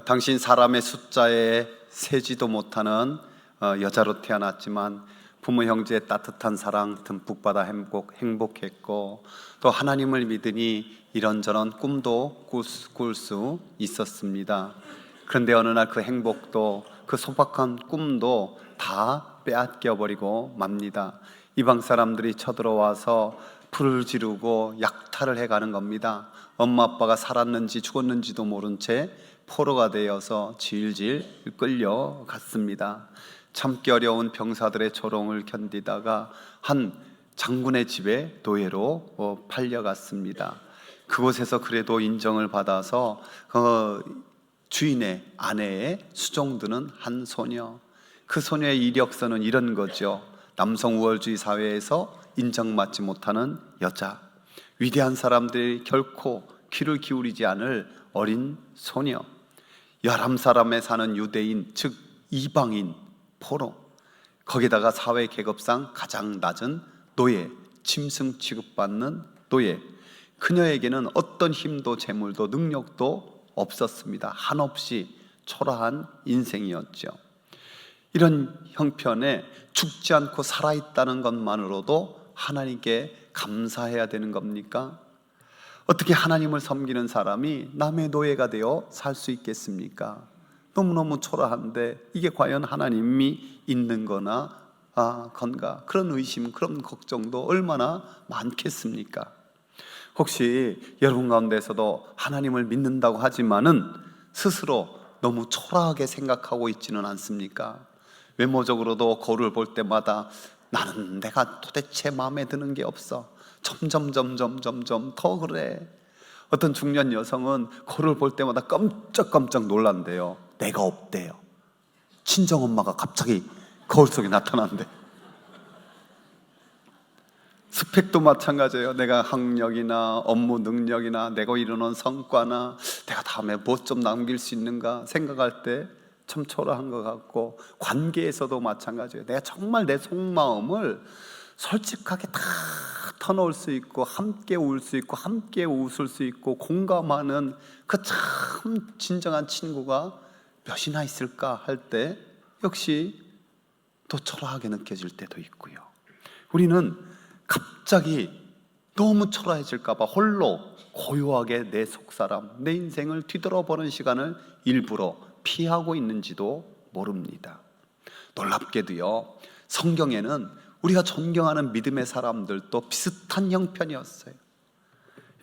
당신 사람의 숫자에 세지도 못하는 여자로 태어났지만 부모 형제의 따뜻한 사랑 듬뿍 받아 행복했고, 또 하나님을 믿으니 이런저런 꿈도 꿀 수 있었습니다. 그런데 어느 날 그 행복도, 그 소박한 꿈도 다 빼앗겨버리고 맙니다. 이방 사람들이 쳐들어와서 불을 지르고 약탈을 해가는 겁니다. 엄마 아빠가 살았는지 죽었는지도 모른 채 포로가 되어서 질질 끌려갔습니다. 참기 어려운 병사들의 조롱을 견디다가 한 장군의 집에 노예로 팔려갔습니다. 그곳에서 그래도 인정을 받아서 주인의 아내의 수종드는 한 소녀, 그 소녀의 이력서는 이런 거죠. 남성 우월주의 사회에서 인정받지 못하는 여자, 위대한 사람들이 결코 귀를 기울이지 않을 어린 소녀, 11사람에 사는 유대인, 즉 이방인 포로, 거기다가 사회 계급상 가장 낮은 노예, 짐승 취급받는 노예. 그녀에게는 어떤 힘도 재물도 능력도 없었습니다. 한없이 초라한 인생이었죠. 이런 형편에 죽지 않고 살아있다는 것만으로도 하나님께 감사해야 되는 겁니까? 어떻게 하나님을 섬기는 사람이 남의 노예가 되어 살 수 있겠습니까? 너무너무 초라한데 이게 과연 하나님이 있는 거나 건가? 그런 의심, 그런 걱정도 얼마나 많겠습니까? 혹시 여러분 가운데서도 하나님을 믿는다고 하지만은 스스로 너무 초라하게 생각하고 있지는 않습니까? 외모적으로도 거울을 볼 때마다 나는 내가 도대체 마음에 드는 게 없어. 점점 더 그래. 어떤 중년 여성은 거울을 볼 때마다 깜짝깜짝 놀란대요. 내가 없대요. 친정엄마가 갑자기 거울 속에 나타난대. 스펙도 마찬가지예요. 내가 학력이나 업무 능력이나 내가 이루는 성과나 내가 다음에 뭐 좀 남길 수 있는가 생각할 때 참 초라한 것 같고, 관계에서도 마찬가지예요. 내가 정말 내 속마음을 솔직하게 다 터놓을 수 있고, 함께 울 수 있고, 함께 웃을 수 있고, 공감하는 그 참 진정한 친구가 몇이나 있을까 할 때 역시 또 초라하게 느껴질 때도 있고요. 우리는 갑자기 너무 초라해질까봐 홀로 고요하게 내 속사람, 내 인생을 뒤돌아보는 시간을 일부러 피하고 있는지도 모릅니다. 놀랍게도요, 성경에는 우리가 존경하는 믿음의 사람들도 비슷한 형편이었어요.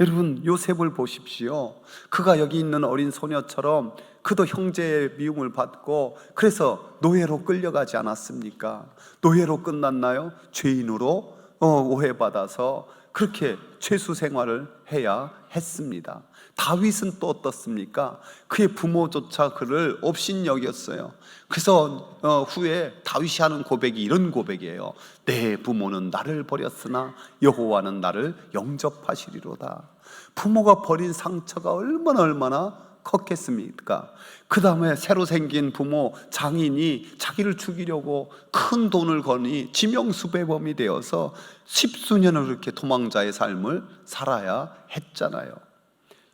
여러분, 요셉을 보십시오. 그가 여기 있는 어린 소녀처럼 그도 형제의 미움을 받고 그래서 노예로 끌려가지 않았습니까? 노예로 끝났나요? 죄인으로 오해받아서 그렇게 죄수 생활을 해야 했습니다. 다윗은 또 어떻습니까? 그의 부모조차 그를 업신여겼어요. 그래서 후에 다윗이 하는 고백이 이런 고백이에요. 내 부모는 나를 버렸으나 여호와는 나를 영접하시리로다. 부모가 버린 상처가 얼마나 컸겠습니까? 그 다음에 새로 생긴 부모, 장인이 자기를 죽이려고 큰 돈을 거니 지명수배범이 되어서 10수년을 그렇게 도망자의 삶을 살아야 했잖아요.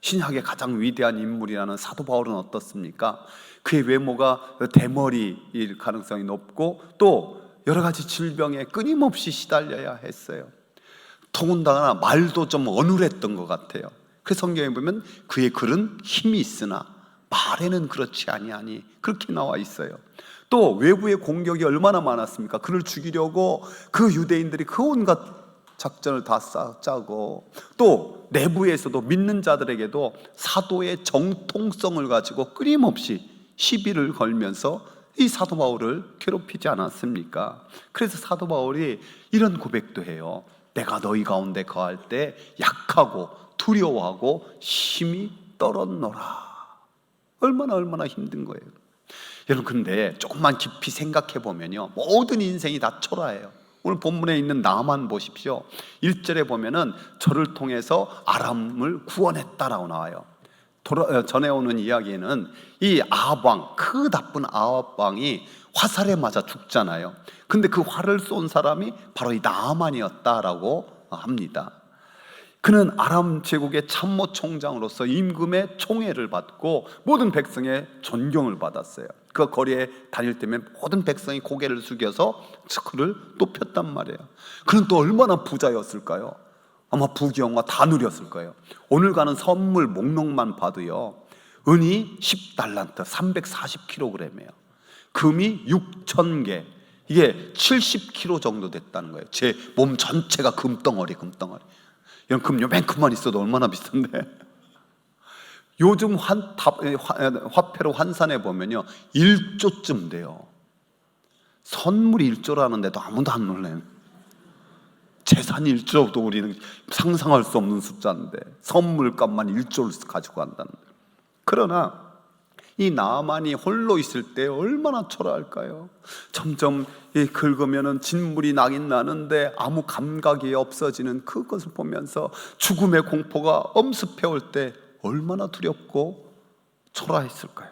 신약의 가장 위대한 인물이라는 사도 바울은 어떻습니까? 그의 외모가 대머리일 가능성이 높고 또 여러 가지 질병에 끊임없이 시달려야 했어요. 더군다나 말도 좀 어눌했던 것 같아요. 그래서 성경에 보면 그의 글은 힘이 있으나 말에는 그렇지 아니하니 그렇게 나와 있어요. 또 외부의 공격이 얼마나 많았습니까? 그를 죽이려고 그 유대인들이 그 온갖 작전을 다 짜고, 또 내부에서도 믿는 자들에게도 사도의 정통성을 가지고 끊임없이 시비를 걸면서 이 사도 바울을 괴롭히지 않았습니까? 그래서 사도 바울이 이런 고백도 해요. 내가 너희 가운데 거할 때 약하고 두려워하고 힘이 떨었노라. 얼마나 힘든 거예요. 여러분, 근데 조금만 깊이 생각해 보면요, 모든 인생이 다 초라해요. 오늘 본문에 있는 나만 보십시오. 1절에 보면은 저를 통해서 아람을 구원했다라고 나와요. 전해오는 이야기에는 이 아합 왕, 그 나쁜 아합 왕이 화살에 맞아 죽잖아요. 근데 그 활을 쏜 사람이 바로 이 나아만이었다라고 합니다. 그는 아람 제국의 참모 총장으로서 임금의 총애를 받고 모든 백성의 존경을 받았어요. 그 거리에 다닐 때면 모든 백성이 고개를 숙여서 그를 높였단 말이에요. 그는 또 얼마나 부자였을까요? 아마 부귀영화 다 누렸을 거예요. 오늘 가는 선물 목록만 봐도요, 은이 10달란트 340kg이에요. 금이 6,000개, 이게 70kg 정도 됐다는 거예요. 제 몸 전체가 금덩어리. 이런 금 요만큼만 있어도 얼마나 비싼데. 요즘 화폐로 환산해 보면요 1조쯤 돼요. 선물이 1조라는데도 아무도 안 놀래요. 재산이 1조도 우리는 상상할 수 없는 숫자인데 선물값만 1조를 가지고 간다는 거예요. 그러나 이 나아만이 홀로 있을 때 얼마나 초라할까요? 점점 긁으면 진물이 나긴 나는데 아무 감각이 없어지는 그것을 보면서 죽음의 공포가 엄습해 올 때 얼마나 두렵고 초라했을까요?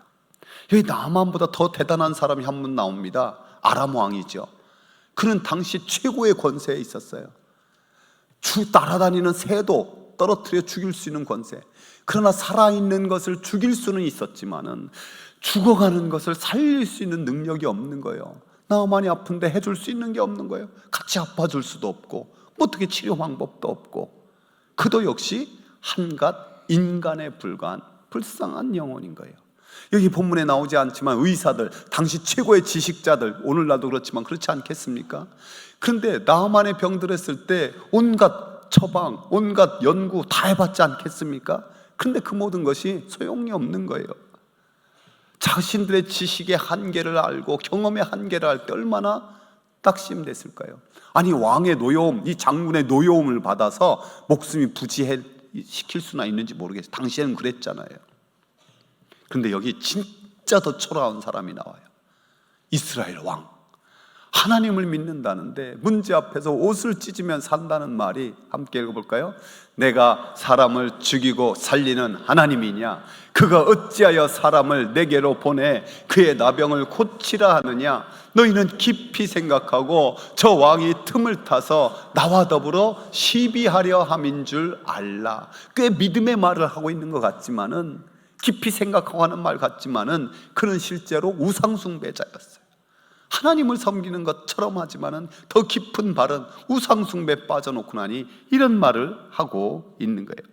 여기 나아만보다 더 대단한 사람이 한 분 나옵니다. 아람 왕이죠. 그는 당시 최고의 권세에 있었어요. 날아다니는 새도 떨어뜨려 죽일 수 있는 권세. 그러나 살아있는 것을 죽일 수는 있었지만은 죽어가는 것을 살릴 수 있는 능력이 없는 거예요. 나만이 아픈데 해줄 수 있는 게 없는 거예요. 같이 아파줄 수도 없고 어떻게 치료 방법도 없고. 그도 역시 한갓 인간에 불과한 불쌍한 영혼인 거예요. 여기 본문에 나오지 않지만 의사들, 당시 최고의 지식자들, 오늘날도 그렇지만 그렇지 않겠습니까? 그런데 나만의 병들었을 때 온갖 처방, 온갖 연구 다 해봤지 않겠습니까? 근데 그 모든 것이 소용이 없는 거예요. 자신들의 지식의 한계를 알고 경험의 한계를 알 때 얼마나 낙심됐을까요? 아니 왕의 노여움, 이 장군의 노여움을 받아서 목숨이 부지시킬 수나 있는지 모르겠어요. 당시에는 그랬잖아요. 그런데 여기 진짜 더 초라한 사람이 나와요. 이스라엘 왕, 하나님을 믿는다는데 문제 앞에서 옷을 찢으면 산다는 말이 함께 읽어볼까요? 내가 사람을 죽이고 살리는 하나님이냐? 그가 어찌하여 사람을 내게로 보내 그의 나병을 고치라 하느냐? 너희는 깊이 생각하고 저 왕이 틈을 타서 나와 더불어 시비하려 함인 줄 알라. 꽤 믿음의 말을 하고 있는 것 같지만은, 깊이 생각하고 하는 말 같지만은 그는 실제로 우상숭배자였어요. 하나님을 섬기는 것처럼 하지만은 더 깊은 바른 우상숭배에 빠져놓고 나니 이런 말을 하고 있는 거예요.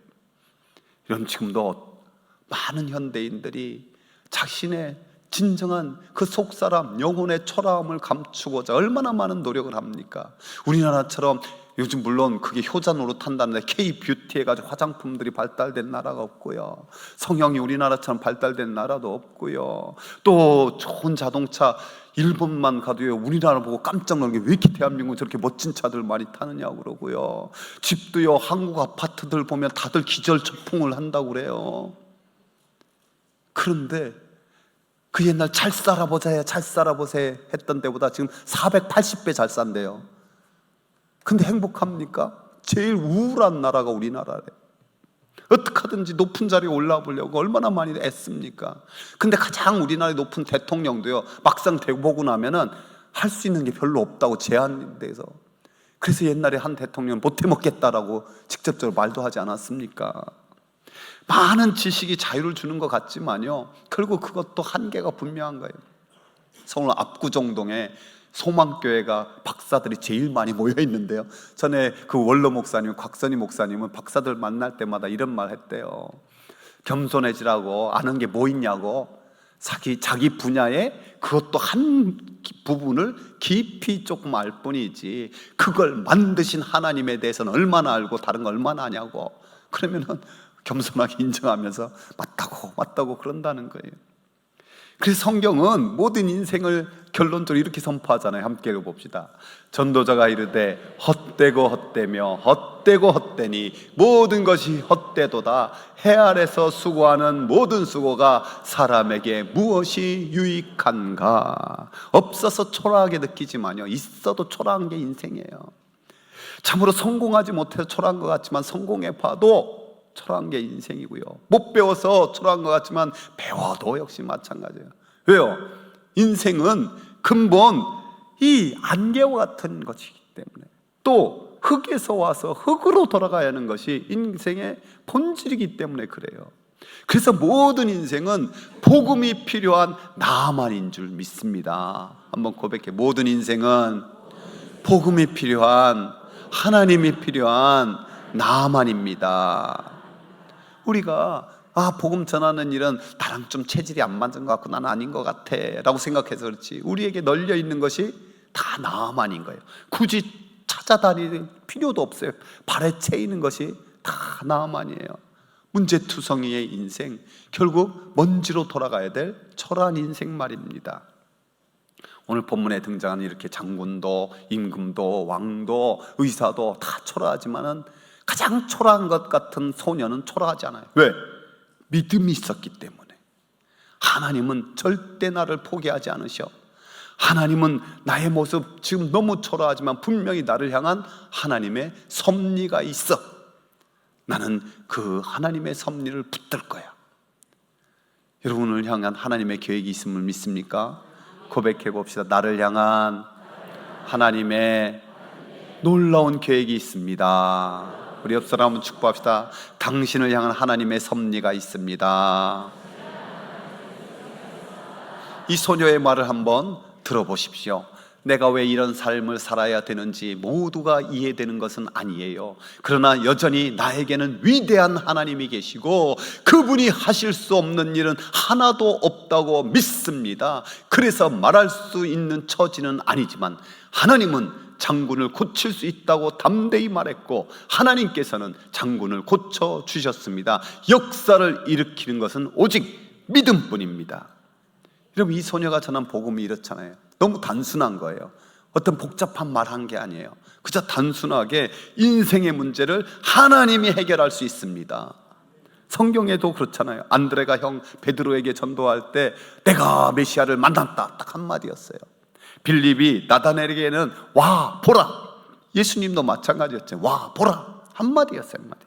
여러분, 지금도 많은 현대인들이 자신의 진정한 그 속사람, 영혼의 초라함을 감추고자 얼마나 많은 노력을 합니까? 우리나라처럼 요즘 물론 그게 효자 노릇한다는데 K-뷰티 해가지고 화장품들이 발달된 나라가 없고요, 성형이 우리나라처럼 발달된 나라도 없고요, 또 좋은 자동차 일본만 가도요 우리나라 보고 깜짝 놀란 게 왜 이렇게 대한민국 저렇게 멋진 차들 많이 타느냐고 그러고요, 집도요 한국 아파트들 보면 다들 기절초풍을 한다고 그래요. 그런데 그 옛날 잘 살아보자 했던 때보다 지금 480배 잘 산대요. 근데 행복합니까? 제일 우울한 나라가 우리나라래. 어떻게 하든지 높은 자리에 올라보려고 얼마나 많이 애씁니까? 근데 가장 우리나라의 높은 대통령도요 막상 되보고 나면은 할 수 있는 게 별로 없다고 제한돼서, 그래서 옛날에 한 대통령은 못 해먹겠다라고 직접적으로 말도 하지 않았습니까? 많은 지식이 자유를 주는 것 같지만요 결국 그것도 한계가 분명한 거예요. 서울 압구정동에 소망교회가 박사들이 제일 많이 모여 있는데요, 전에 그 원로 목사님 곽선희 목사님은 박사들 만날 때마다 이런 말 했대요. 겸손해지라고, 아는 게 뭐 있냐고, 자기 분야에 그것도 한 부분을 깊이 조금 알 뿐이지 그걸 만드신 하나님에 대해서는 얼마나 알고 다른 거 얼마나 아냐고. 그러면은 겸손하게 인정하면서 맞다고 그런다는 거예요. 그래서 성경은 모든 인생을 결론적으로 이렇게 선포하잖아요. 함께 읽어봅시다. 전도자가 이르되 헛되고 헛되며 헛되고 헛되니 모든 것이 헛되도다. 해 아래서 수고하는 모든 수고가 사람에게 무엇이 유익한가. 없어서 초라하게 느끼지만요 있어도 초라한 게 인생이에요. 참으로 성공하지 못해서 초라한 것 같지만 성공해봐도 초라한 게 인생이고요, 못 배워서 초라한 것 같지만 배워도 역시 마찬가지예요. 왜요? 인생은 근본 이 안개와 같은 것이기 때문에, 또 흙에서 와서 흙으로 돌아가야 하는 것이 인생의 본질이기 때문에 그래요. 그래서 모든 인생은 복음이 필요한 나만인 줄 믿습니다. 한번 고백해. 모든 인생은 복음이 필요한, 하나님이 필요한 나만입니다. 우리가 복음 전하는 일은 나랑 좀 체질이 안 맞는 것 같고 나는 아닌 것 같아 라고 생각해서 그렇지, 우리에게 널려 있는 것이 다 나만인 거예요. 굳이 찾아다닐 필요도 없어요. 발에 채이는 것이 다 나만이에요. 문제투성이의 인생, 결국 먼지로 돌아가야 될 초라한 인생 말입니다. 오늘 본문에 등장하는 이렇게 장군도 임금도 왕도 의사도 다 초라하지만은 가장 초라한 것 같은 소녀는 초라하지 않아요. 왜? 믿음이 있었기 때문에. 하나님은 절대 나를 포기하지 않으셔. 하나님은 나의 모습 지금 너무 초라하지만 분명히 나를 향한 하나님의 섭리가 있어. 나는 그 하나님의 섭리를 붙들 거야. 여러분을 향한 하나님의 계획이 있음을 믿습니까? 고백해 봅시다. 나를 향한 하나님의 놀라운 계획이 있습니다. 우리 옆 사람 한번 축복합시다. 당신을 향한 하나님의 섭리가 있습니다. 이 소녀의 말을 한번 들어보십시오. 내가 왜 이런 삶을 살아야 되는지 모두가 이해되는 것은 아니에요. 그러나 여전히 나에게는 위대한 하나님이 계시고 그분이 하실 수 없는 일은 하나도 없다고 믿습니다. 그래서 말할 수 있는 처지는 아니지만 하나님은 장군을 고칠 수 있다고 담대히 말했고 하나님께서는 장군을 고쳐주셨습니다. 역사를 일으키는 것은 오직 믿음뿐입니다. 여러분, 이 소녀가 전한 복음이 이렇잖아요. 너무 단순한 거예요. 어떤 복잡한 말 한 게 아니에요. 그저 단순하게 인생의 문제를 하나님이 해결할 수 있습니다. 성경에도 그렇잖아요. 안드레가 형 베드로에게 전도할 때 내가 메시아를 만났다, 딱 한마디였어요. 빌립이 나다나엘에게는 와 보라, 예수님도 마찬가지였죠. 와 보라, 한마디였어요. 한마디.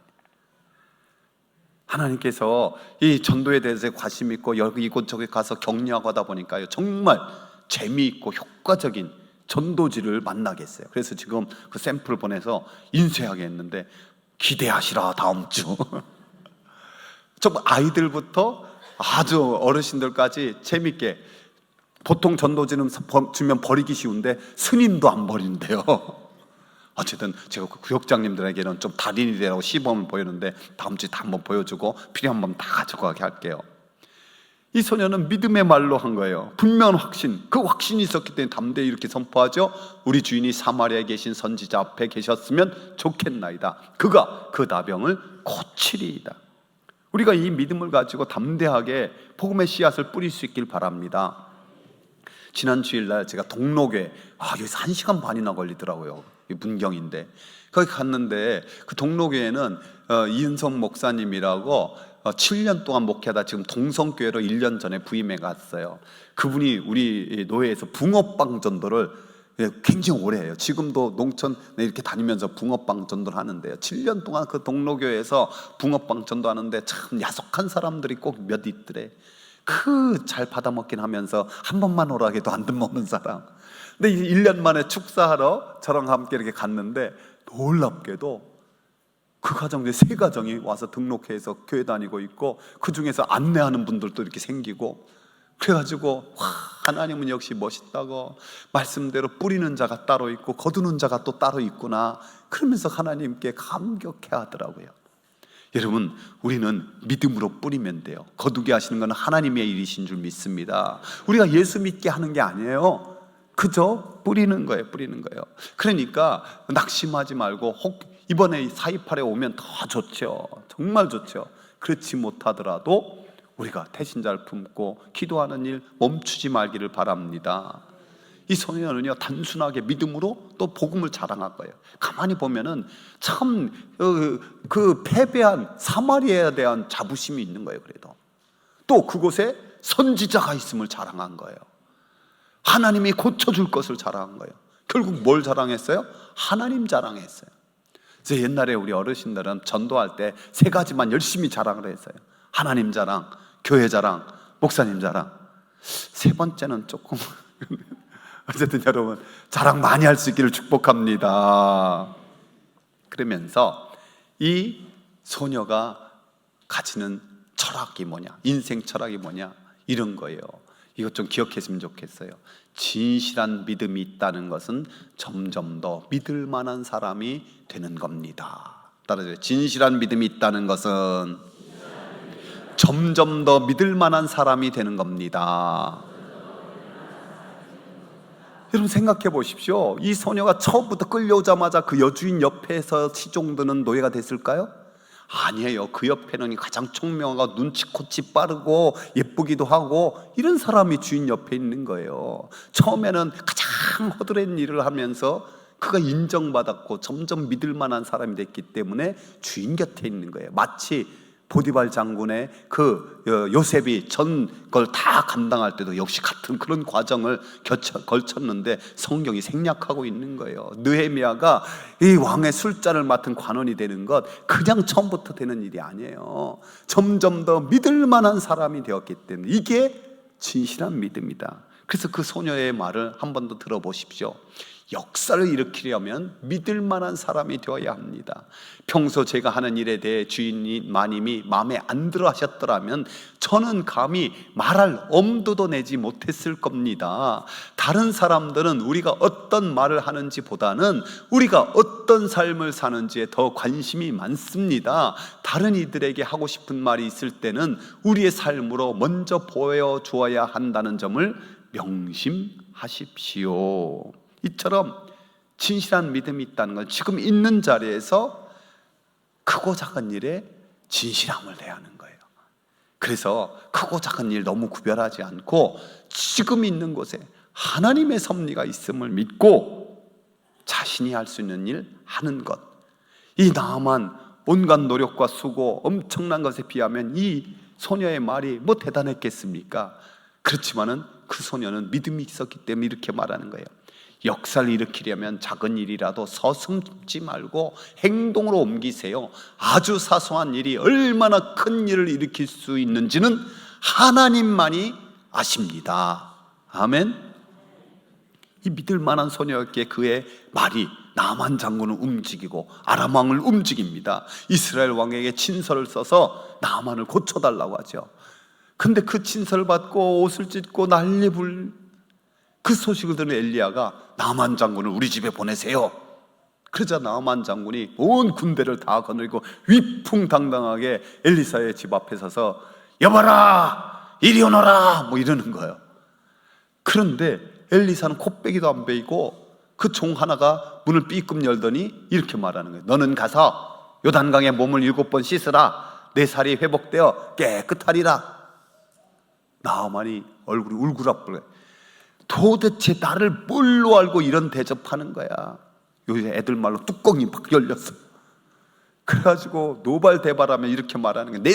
하나님께서 이 전도에 대해서 관심 있고 여기 이곳저곳 가서 격려하고 하다 보니까요, 정말 재미있고 효과적인 전도지를 만나겠어요. 그래서 지금 그 샘플 보내서 인쇄하게 했는데 기대하시라 다음 주. 정말 아이들부터 아주 어르신들까지 재밌게. 보통 전도지는 주면 버리기 쉬운데 스님도 안 버린대요. 어쨌든 제가 그 구역장님들에게는 좀 달인이 되라고 시범을 보였는데 다음 주에 다 한번 보여주고 필요한 분 다 가져가게 할게요. 이 소녀는 믿음의 말로 한 거예요. 분명한 확신, 그 확신이 있었기 때문에 담대히 이렇게 선포하죠. 우리 주인이 사마리아에 계신 선지자 앞에 계셨으면 좋겠나이다. 그가 그 나병을 고치리이다. 우리가 이 믿음을 가지고 담대하게 복음의 씨앗을 뿌릴 수 있길 바랍니다. 지난 주일날 제가 동로교회, 여기서 1시간 반이나 걸리더라고요. 문경인데 거기 갔는데 그 동로교회는 이은성 목사님이라고 7년 동안 목회하다 지금 동성교회로 1년 전에 부임해 갔어요. 그분이 우리 노회에서 붕어빵 전도를 굉장히 오래 해요. 지금도 농촌에 이렇게 다니면서 붕어빵 전도를 하는데요, 7년 동안 그 동로교회에서 붕어빵 전도하는데 참 야속한 사람들이 꼭 몇 있더래. 잘 받아먹긴 하면서 한 번만 오라 해도 안 듣먹는 사람. 근데 1년 만에 축사하러 저랑 함께 이렇게 갔는데 놀랍게도 그 가정에 3가정이 와서 등록해서 교회 다니고 있고 그 중에서 안내하는 분들도 이렇게 생기고, 그래가지고 하나님은 역시 멋있다고, 말씀대로 뿌리는 자가 따로 있고 거두는 자가 또 따로 있구나, 그러면서 하나님께 감격해 하더라고요. 여러분, 우리는 믿음으로 뿌리면 돼요. 거두게 하시는 건 하나님의 일이신 줄 믿습니다. 우리가 예수 믿게 하는 게 아니에요. 그저 뿌리는 거예요. 뿌리는 거예요. 그러니까 낙심하지 말고 이번에 4.28에 오면 더 좋죠. 정말 좋죠. 그렇지 못하더라도 우리가 태신자를 품고 기도하는 일 멈추지 말기를 바랍니다. 이 소녀는요, 단순하게 믿음으로 또 복음을 자랑할 거예요. 가만히 보면은 참 그 패배한 사마리아에 대한 자부심이 있는 거예요. 그래도 또 그곳에 선지자가 있음을 자랑한 거예요. 하나님이 고쳐줄 것을 자랑한 거예요. 결국 뭘 자랑했어요? 하나님 자랑했어요. 그래서 옛날에 우리 어르신들은 전도할 때 3가지만 열심히 자랑을 했어요. 하나님 자랑, 교회 자랑, 목사님 자랑. 3번째는 조금 어쨌든 여러분, 자랑 많이 할 수 있기를 축복합니다. 그러면서 이 소녀가 가지는 철학이 뭐냐, 인생 철학이 뭐냐, 이런 거예요. 이것 좀 기억했으면 좋겠어요. 진실한 믿음이 있다는 것은 점점 더 믿을 만한 사람이 되는 겁니다. 따라서요. 진실한 믿음이 있다는 것은 점점 더 믿을 만한 사람이 되는 겁니다. 여러분 생각해 보십시오. 이 소녀가 처음부터 끌려오자마자 그 여주인 옆에서 시종드는 노예가 됐을까요? 아니에요. 그 옆에는 가장 총명하고 눈치코치 빠르고 예쁘기도 하고 이런 사람이 주인 옆에 있는 거예요. 처음에는 가장 허드렛 일을 하면서 그가 인정받았고 점점 믿을 만한 사람이 됐기 때문에 주인 곁에 있는 거예요. 마치 보디발 장군의 그 요셉이 전 걸 다 감당할 때도 역시 같은 그런 과정을 걸쳤는데 성경이 생략하고 있는 거예요. 느헤미야가 이 왕의 술잔을 맡은 관원이 되는 것 그냥 처음부터 되는 일이 아니에요. 점점 더 믿을 만한 사람이 되었기 때문에 이게 진실한 믿음이다. 그래서 그 소녀의 말을 한 번 더 들어보십시오. 역사를 일으키려면 믿을 만한 사람이 되어야 합니다. 평소 제가 하는 일에 대해 주인이 마님이 마음에 안 들어 하셨더라면 저는 감히 말할 엄두도 내지 못했을 겁니다. 다른 사람들은 우리가 어떤 말을 하는지 보다는 우리가 어떤 삶을 사는지에 더 관심이 많습니다. 다른 이들에게 하고 싶은 말이 있을 때는 우리의 삶으로 먼저 보여주어야 한다는 점을 명심하십시오. 이처럼 진실한 믿음이 있다는 건 지금 있는 자리에서 크고 작은 일에 진실함을 내야 하는 거예요. 그래서 크고 작은 일 너무 구별하지 않고 지금 있는 곳에 하나님의 섭리가 있음을 믿고 자신이 할 수 있는 일 하는 것. 이 나아만 온갖 노력과 수고 엄청난 것에 비하면 이 소녀의 말이 뭐 대단했겠습니까? 그렇지만은 그 소녀는 믿음이 있었기 때문에 이렇게 말하는 거예요. 역사를 일으키려면 작은 일이라도 서슴지 말고 행동으로 옮기세요. 아주 사소한 일이 얼마나 큰 일을 일으킬 수 있는지는 하나님만이 아십니다. 아멘. 이 믿을 만한 소녀였기에 그의 말이 나만 장군을 움직이고 아람 왕을 움직입니다. 이스라엘 왕에게 친서를 써서 나만을 고쳐달라고 하죠. 근데 그 친서를 받고 옷을 찢고 난리불 그 소식을 들은 엘리야가 나만 장군을 우리 집에 보내세요. 그러자 나만 장군이 온 군대를 다 거느리고 위풍당당하게 엘리사의 집 앞에 서서 여봐라 이리 오너라 뭐 이러는 거예요. 그런데 엘리사는 코빼기도 안 베이고 그 종 하나가 문을 삐끔 열더니 이렇게 말하는 거예요. 너는 가서 요단강에 몸을 7번 씻으라. 내 살이 회복되어 깨끗하리라. 나만이 얼굴이 울그락불락. 도대체 나를 뭘로 알고 이런 대접하는 거야. 요새 애들 말로 뚜껑이 막 열렸어. 그래가지고 노발대발하면 이렇게 말하는 거야. 내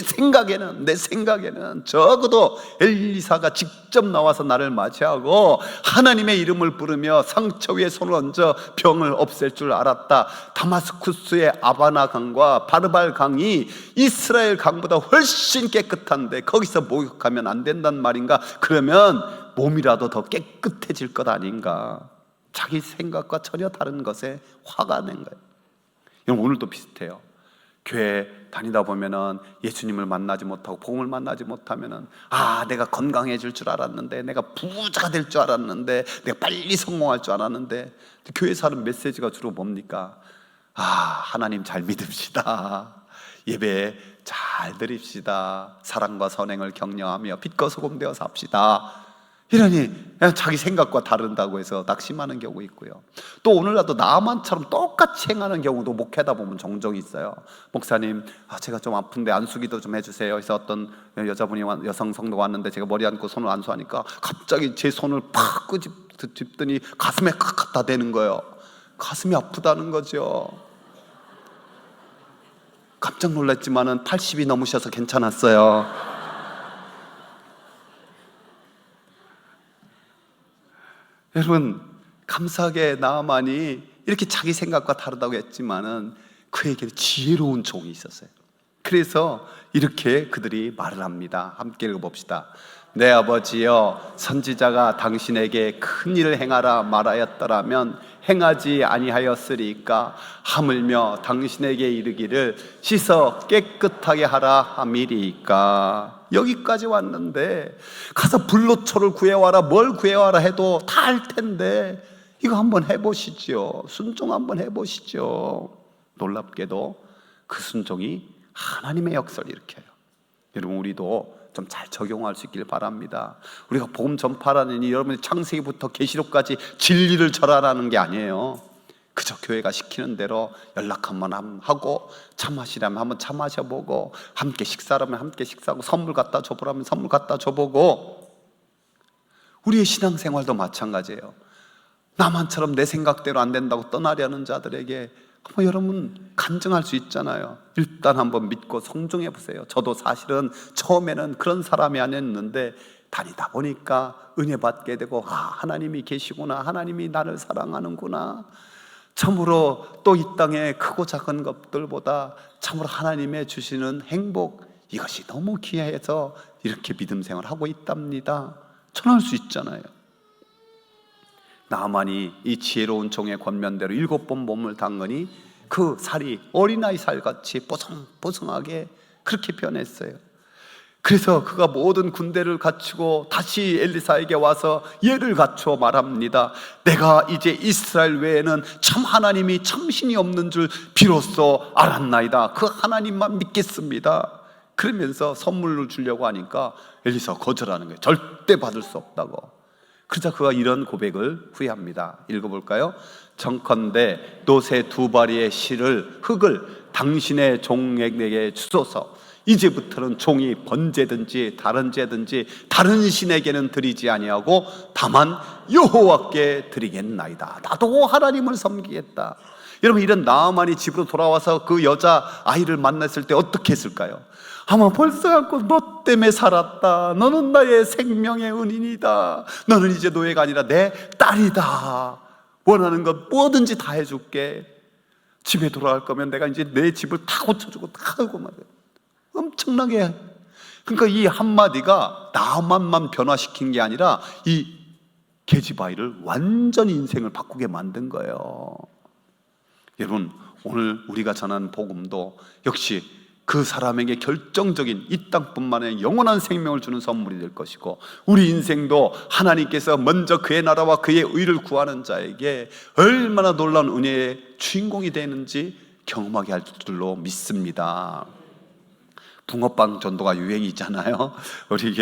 생각에는 적어도 엘리사가 직접 나와서 나를 맞이하고 하나님의 이름을 부르며 상처 위에 손을 얹어 병을 없앨 줄 알았다. 다마스쿠스의 아바나 강과 바르발 강이 이스라엘 강보다 훨씬 깨끗한데 거기서 목욕하면 안 된단 말인가? 그러면 몸이라도 더 깨끗해질 것 아닌가? 자기 생각과 전혀 다른 것에 화가 낸 거예요. 여러분 오늘도 비슷해요. 교회 다니다 보면은 예수님을 만나지 못하고 복음을 만나지 못하면은 내가 건강해질 줄 알았는데, 내가 부자가 될 줄 알았는데, 내가 빨리 성공할 줄 알았는데. 교회에서 하는 메시지가 주로 뭡니까? 하나님 잘 믿읍시다. 예배 잘 드립시다. 사랑과 선행을 격려하며 빛과 소금 되어 삽시다. 이러니 자기 생각과 다른다고 해서 낙심하는 경우 있고요. 또 오늘날도 나만처럼 똑같이 행하는 경우도 목회하다 보면 종종 있어요. 목사님, 제가 좀 아픈데 안수기도 좀 해주세요. 그래서 어떤 여자분이 여성 성도가 왔는데 제가 머리 안고 손을 안수하니까 갑자기 제 손을 팍 끄집더니 가슴에 칵 갖다 대는 거예요. 가슴이 아프다는 거죠. 깜짝 놀랐지만은 80이 넘으셔서 괜찮았어요. 여러분 감사하게 나아만이 이렇게 자기 생각과 다르다고 했지만은 그에게 지혜로운 종이 있었어요. 그래서 이렇게 그들이 말을 합니다. 함께 읽어봅시다. 내 아버지여, 선지자가 당신에게 큰 일을 행하라 말하였더라면 행하지 아니하였으리까. 하물며 당신에게 이르기를 씻어 깨끗하게 하라 함이리까. 여기까지 왔는데 가서 불로초를 구해와라, 뭘 구해와라 해도 다 할 텐데 이거 한번 해보시죠. 순종 한번 해보시죠. 놀랍게도 그 순종이 하나님의 역사를 일으켜요. 여러분, 우리도 좀 잘 적용할 수 있길 바랍니다. 우리가 복음 전파라는 여러분의 창세기부터 계시록까지 진리를 전하라는 게 아니에요. 그저 교회가 시키는 대로 연락 한번 하고, 차 마시라면 한번 차 마셔보고, 함께 식사라면 함께 식사하고, 선물 갖다 줘보라면 선물 갖다 줘보고. 우리의 신앙생활도 마찬가지예요. 나만처럼 내 생각대로 안 된다고 떠나려는 자들에게 한번 여러분 간증할 수 있잖아요. 일단 한번 믿고 성종해 보세요. 저도 사실은 처음에는 그런 사람이 아니었는데 다니다 보니까 은혜 받게 되고, 하나님이 계시구나, 하나님이 나를 사랑하는구나. 참으로 또 이 땅에 크고 작은 것들보다 참으로 하나님의 주시는 행복, 이것이 너무 귀해서 이렇게 믿음 생활하고 있답니다. 전할 수 있잖아요. 나만이 이 지혜로운 종의 권면대로 7번 몸을 담그니 그 살이 어린아이 살같이 뽀송뽀송하게 그렇게 변했어요. 그래서 그가 모든 군대를 갖추고 다시 엘리사에게 와서 예를 갖추어 말합니다. 내가 이제 이스라엘 외에는 참 하나님이 참신이 없는 줄 비로소 알았나이다. 그 하나님만 믿겠습니다. 그러면서 선물을 주려고 하니까 엘리사가 거절하는 거예요. 절대 받을 수 없다고. 그러자 그가 이런 고백을 후회합니다. 읽어볼까요? 청컨대 노새 2바리의 흙을 당신의 종에게 주소서. 이제부터는 종이 번제든지 다른 제든지 다른 신에게는 드리지 아니하고 다만 여호와께 드리겠나이다. 나도 하나님을 섬기겠다. 여러분, 이런 나아만이 집으로 돌아와서 그 여자 아이를 만났을 때 어떻게 했을까요? 아마 벌써 갖고 너 때문에 살았다. 너는 나의 생명의 은인이다. 너는 이제 노예가 아니라 내 딸이다. 원하는 것 뭐든지 다 해줄게. 집에 돌아갈 거면 내가 이제 내 집을 다 고쳐주고 다 하고 말이야. 엄청나게. 그러니까 이 한마디가 나만만 변화시킨 게 아니라 이 게지바이를 완전히 인생을 바꾸게 만든 거예요. 여러분, 오늘 우리가 전한 복음도 역시 그 사람에게 결정적인 이 땅뿐만 아니라 영원한 생명을 주는 선물이 될 것이고, 우리 인생도 하나님께서 먼저 그의 나라와 그의 의를 구하는 자에게 얼마나 놀라운 은혜의 주인공이 되는지 경험하게 할 줄로 믿습니다. 붕어빵 전도가 유행이잖아요. 우리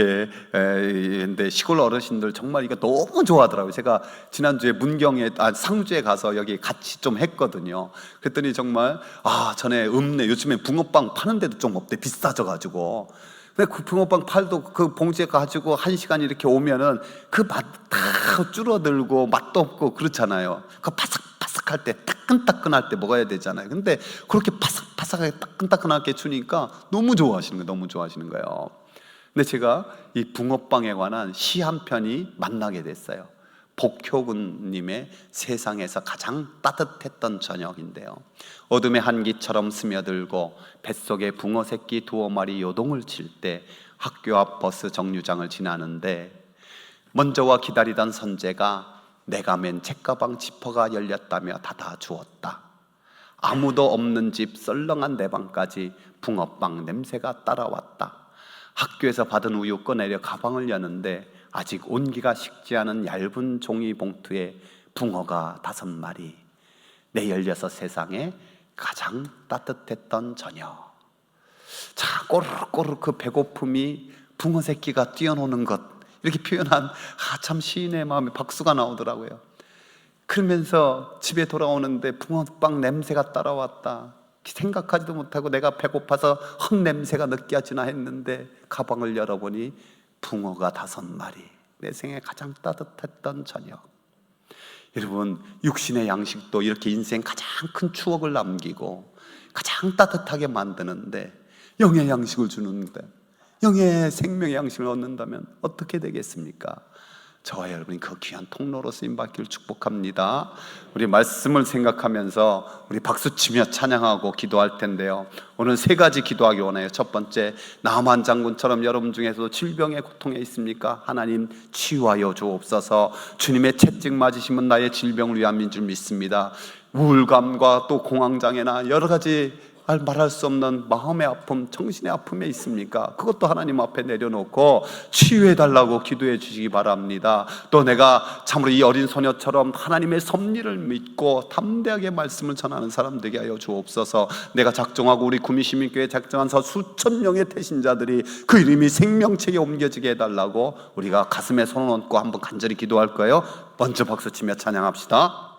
근데 시골 어르신들 정말 이거 너무 좋아하더라고요. 제가 지난주에 상주에 가서 여기 같이 좀 했거든요. 그랬더니 정말 전에 요즘에 붕어빵 파는 데도 좀 없대. 비싸져가지고. 근데 그 붕어빵 팔도 그 봉지에 가지고 1시간 이렇게 오면은 그 맛 다 줄어들고 맛도 없고 그렇잖아요. 그 바삭바삭할 때, 따끈따끈할 때 먹어야 되잖아요. 근데 그렇게 바삭바삭하게 따끈따끈하게 주니까 너무 좋아하시는 거예요. 근데 제가 이 붕어빵에 관한 시 한 편이 만나게 됐어요. 복효군님의 세상에서 가장 따뜻했던 저녁인데요. 어둠의 한기처럼 스며들고 뱃속에 붕어 새끼 2마리 요동을 칠 때 학교 앞 버스 정류장을 지나는데 먼저와 기다리던 선재가 내가 맨 책가방 지퍼가 열렸다며 닫아주었다. 아무도 없는 집 썰렁한 내 방까지 붕어빵 냄새가 따라왔다. 학교에서 받은 우유 꺼내려 가방을 여는데 아직 온기가 식지 않은 얇은 종이 봉투에 붕어가 5마리. 내 16세상에 가장 따뜻했던 저녁. 자, 꼬르륵꼬르륵 그 배고픔이 붕어 새끼가 뛰어노는 것, 이렇게 표현한 참 시인의 마음에 박수가 나오더라고요. 그러면서 집에 돌아오는데 붕어빵 냄새가 따라왔다. 생각하지도 못하고 내가 배고파서 헛냄새가 느껴지나 했는데 가방을 열어보니 붕어가 5마리. 내 생에 가장 따뜻했던 저녁. 여러분, 육신의 양식도 이렇게 인생 가장 큰 추억을 남기고 가장 따뜻하게 만드는데, 영의 양식을 주는데, 영의 생명의 양식을 얻는다면 어떻게 되겠습니까? 저와 여러분이 그 귀한 통로로 쓰임받기를 축복합니다. 우리 말씀을 생각하면서 우리 박수치며 찬양하고 기도할 텐데요, 오늘 세 가지 기도하기 원해요. 첫 번째, 나만 장군처럼 여러분 중에서도 질병의 고통에 있습니까? 하나님 치유하여 주옵소서. 주님의 채찍 맞으시면 나의 질병을 위함인 줄 믿습니다. 우울감과 또 공황장애나 여러 가지 말할 수 없는 마음의 아픔, 정신의 아픔에 있습니까? 그것도 하나님 앞에 내려놓고 치유해달라고 기도해 주시기 바랍니다. 또 내가 참으로 이 어린 소녀처럼 하나님의 섭리를 믿고 담대하게 말씀을 전하는 사람 되게 하여 주옵소서. 내가 작정하고 우리 구미시민교회 작정한 수천 명의 태신자들이 그 이름이 생명책에 옮겨지게 해달라고 우리가 가슴에 손을 얹고 한번 간절히 기도할 거예요. 먼저 박수치며 찬양합시다.